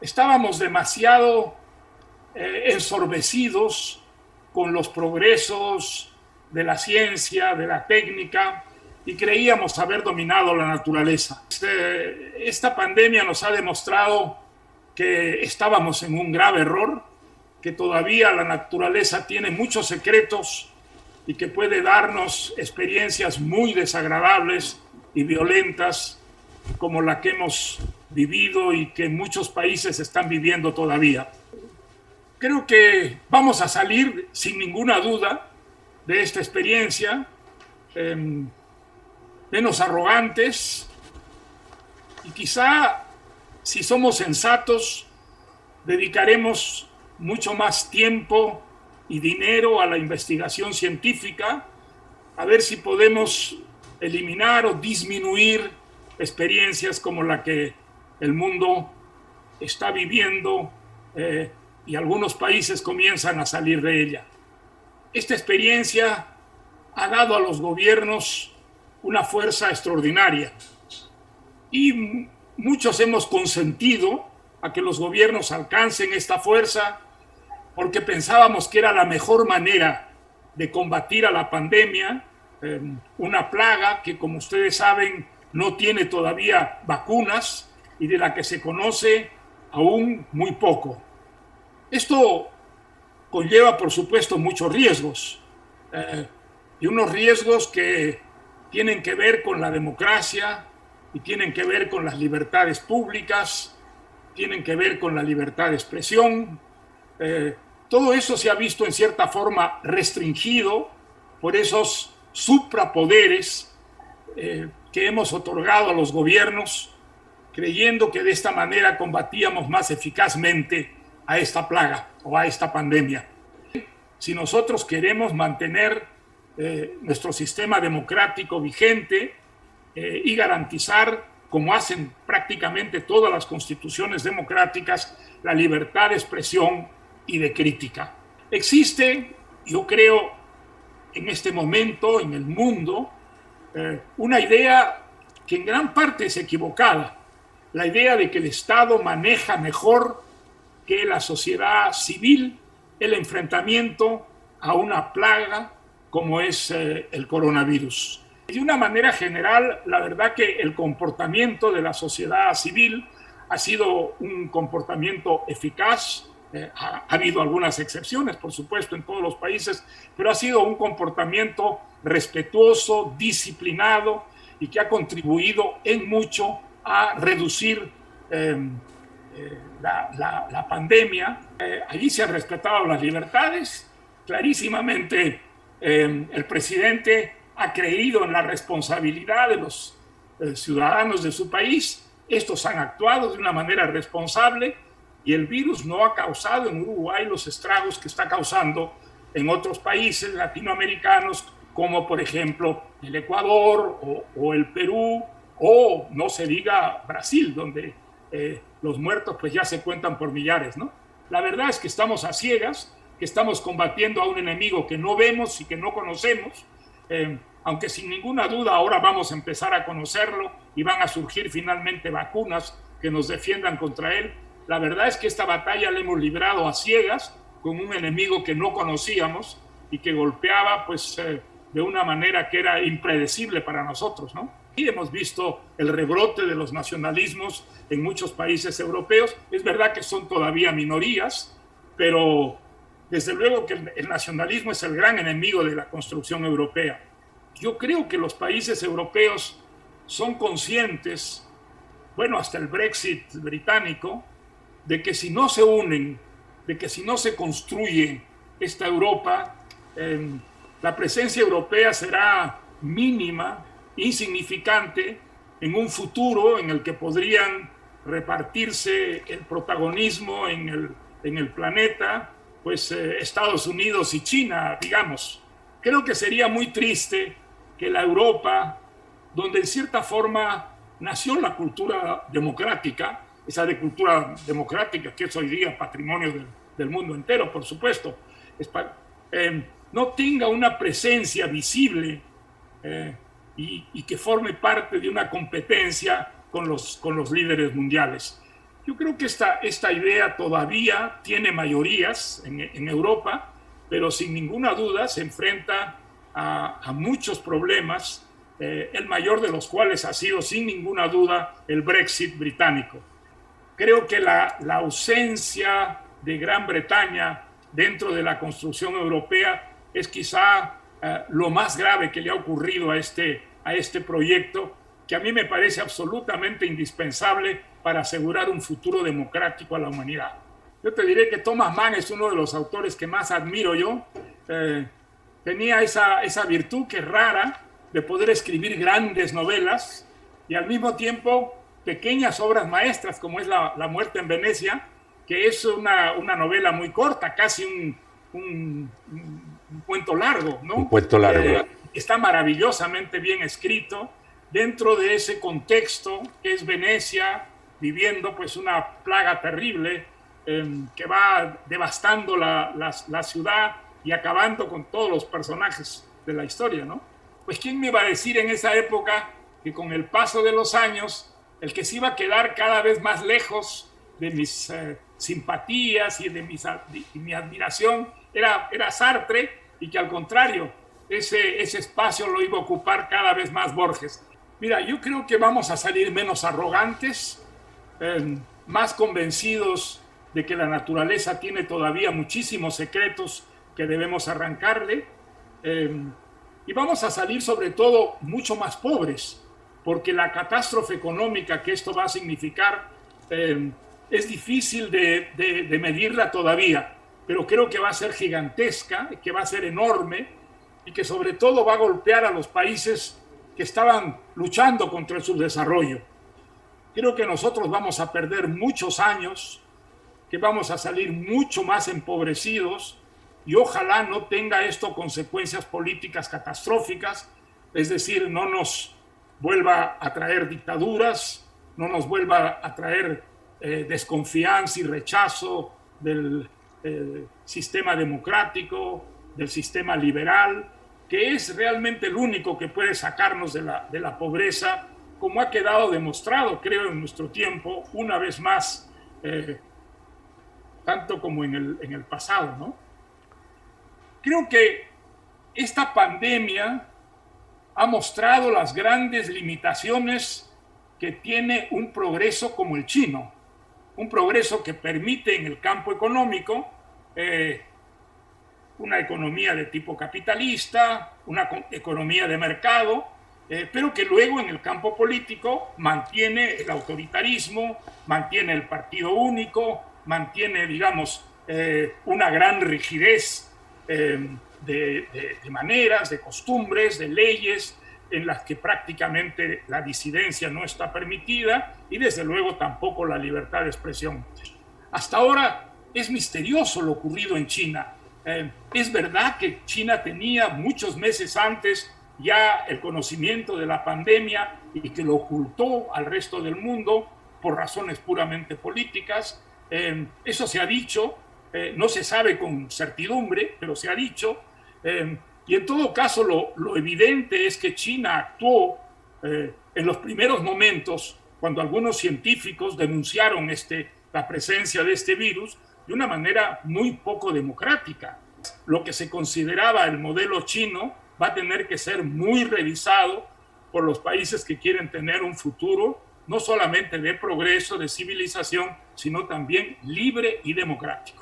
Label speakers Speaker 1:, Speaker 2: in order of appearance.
Speaker 1: Estábamos demasiado ensorbecidos con los progresos de la ciencia, de la técnica, y creíamos haber dominado la naturaleza. Esta pandemia nos ha demostrado que estábamos en un grave error, que todavía la naturaleza tiene muchos secretos y que puede darnos experiencias muy desagradables y violentas como la que hemos vivido y que muchos países están viviendo todavía. Creo que vamos a salir sin ninguna duda de esta experiencia menos arrogantes y quizá, si somos sensatos, dedicaremos mucho más tiempo y dinero a la investigación científica, a ver si podemos eliminar o disminuir experiencias como la que el mundo está viviendo y algunos países comienzan a salir de ella. Esta experiencia ha dado a los gobiernos una fuerza extraordinaria y muchos hemos consentido a que los gobiernos alcancen esta fuerza porque pensábamos que era la mejor manera de combatir a la pandemia, una plaga que, como ustedes saben, no tiene todavía vacunas y de la que se conoce aún muy poco. Esto conlleva, por supuesto, muchos riesgos, y unos riesgos que tienen que ver con la democracia y tienen que ver con las libertades públicas, tienen que ver con la libertad de expresión. Todo eso se ha visto en cierta forma restringido por esos suprapoderes que hemos otorgado a los gobiernos, creyendo que de esta manera combatíamos más eficazmente a esta plaga o a esta pandemia. Si nosotros queremos mantener nuestro sistema democrático vigente y garantizar, como hacen prácticamente todas las constituciones democráticas, la libertad de expresión y de crítica. Existe, yo creo, en este momento en el mundo, una idea que en gran parte es equivocada, la idea de que el Estado maneja mejor que la sociedad civil el enfrentamiento a una plaga como es el coronavirus. De una manera general, la verdad que el comportamiento de la sociedad civil ha sido un comportamiento eficaz. Ha habido algunas excepciones, por supuesto, en todos los países, pero ha sido un comportamiento respetuoso, disciplinado y que ha contribuido en mucho a reducir la pandemia. Allí se han respetado las libertades. Clarísimamente, el presidente ha creído en la responsabilidad de los ciudadanos de su país. Estos han actuado de una manera responsable y el virus no ha causado en Uruguay los estragos que está causando en otros países latinoamericanos, como por ejemplo el Ecuador o el Perú, o no se diga Brasil, donde los muertos pues ya se cuentan por millares, ¿no? La verdad es que estamos a ciegas, que estamos combatiendo a un enemigo que no vemos y que no conocemos, aunque sin ninguna duda ahora vamos a empezar a conocerlo y van a surgir finalmente vacunas que nos defiendan contra él. La verdad es que esta batalla la hemos librado a ciegas con un enemigo que no conocíamos y que golpeaba pues de una manera que era impredecible para nosotros, ¿no? Y hemos visto el rebrote de los nacionalismos en muchos países europeos. Es verdad que son todavía minorías, pero desde luego que el nacionalismo es el gran enemigo de la construcción europea. Yo creo que los países europeos son conscientes, bueno, hasta el Brexit británico, de que si no se unen, de que si no se construye esta Europa, la presencia europea será mínima, insignificante, en un futuro en el que podrían repartirse el protagonismo en el planeta, pues Estados Unidos y China, digamos. Creo que sería muy triste que la Europa, donde en cierta forma nació la cultura democrática, esa de cultura democrática que es hoy día patrimonio del mundo entero, por supuesto, no tenga una presencia visible y que forme parte de una competencia con los líderes mundiales. Yo creo que esta idea todavía tiene mayorías en Europa, pero sin ninguna duda se enfrenta a muchos problemas, el mayor de los cuales ha sido sin ninguna duda el Brexit británico. Creo que la ausencia de Gran Bretaña dentro de la construcción europea es quizá lo más grave que le ha ocurrido a este proyecto, que a mí me parece absolutamente indispensable para asegurar un futuro democrático a la humanidad. Yo te diré que Thomas Mann es uno de los autores que más admiro yo. Tenía esa virtud que es rara de poder escribir grandes novelas y al mismo tiempo pequeñas obras maestras, como es La muerte en Venecia, que es una novela muy corta, casi un cuento largo, ¿no?
Speaker 2: Un cuento largo.
Speaker 1: Está maravillosamente bien escrito dentro de ese contexto que es Venecia, viviendo pues una plaga terrible que va devastando la ciudad y acabando con todos los personajes de la historia, ¿no? Pues quién me iba a decir en esa época que con el paso de los años el que se iba a quedar cada vez más lejos de mis simpatías y de mi admiración era Sartre, y que al contrario ese espacio lo iba a ocupar cada vez más Borges. Mira, yo creo que vamos a salir menos arrogantes, más convencidos de que la naturaleza tiene todavía muchísimos secretos que debemos arrancarle, y vamos a salir sobre todo mucho más pobres, porque la catástrofe económica que esto va a significar es difícil de medirla todavía, pero creo que va a ser gigantesca, que va a ser enorme y que sobre todo va a golpear a los países que estaban luchando contra el subdesarrollo. Creo que nosotros vamos a perder muchos años, que vamos a salir mucho más empobrecidos y ojalá no tenga esto consecuencias políticas catastróficas, es decir, no nos vuelva a traer dictaduras, no nos vuelva a traer desconfianza y rechazo del sistema democrático, del sistema liberal, que es realmente el único que puede sacarnos de la pobreza, como ha quedado demostrado, creo, en nuestro tiempo, una vez más, tanto como en el pasado, ¿no? Creo que esta pandemia ha mostrado las grandes limitaciones que tiene un progreso como el chino, un progreso que permite en el campo económico una economía de tipo capitalista, una economía de mercado, pero que luego en el campo político mantiene el autoritarismo, mantiene el partido único, mantiene, digamos, una gran rigidez de maneras, de costumbres, de leyes en las que prácticamente la disidencia no está permitida y desde luego tampoco la libertad de expresión. Hasta ahora es misterioso lo ocurrido en China. Es verdad que China tenía muchos meses antes ya el conocimiento de la pandemia y que lo ocultó al resto del mundo por razones puramente políticas. Eso se ha dicho, no se sabe con certidumbre, pero se ha dicho. Y en todo caso lo evidente es que China actuó en los primeros momentos, cuando algunos científicos denunciaron la presencia de este virus, de una manera muy poco democrática. Lo que se consideraba el modelo chino va a tener que ser muy revisado por los países que quieren tener un futuro no solamente de progreso, de civilización, sino también libre y democrático.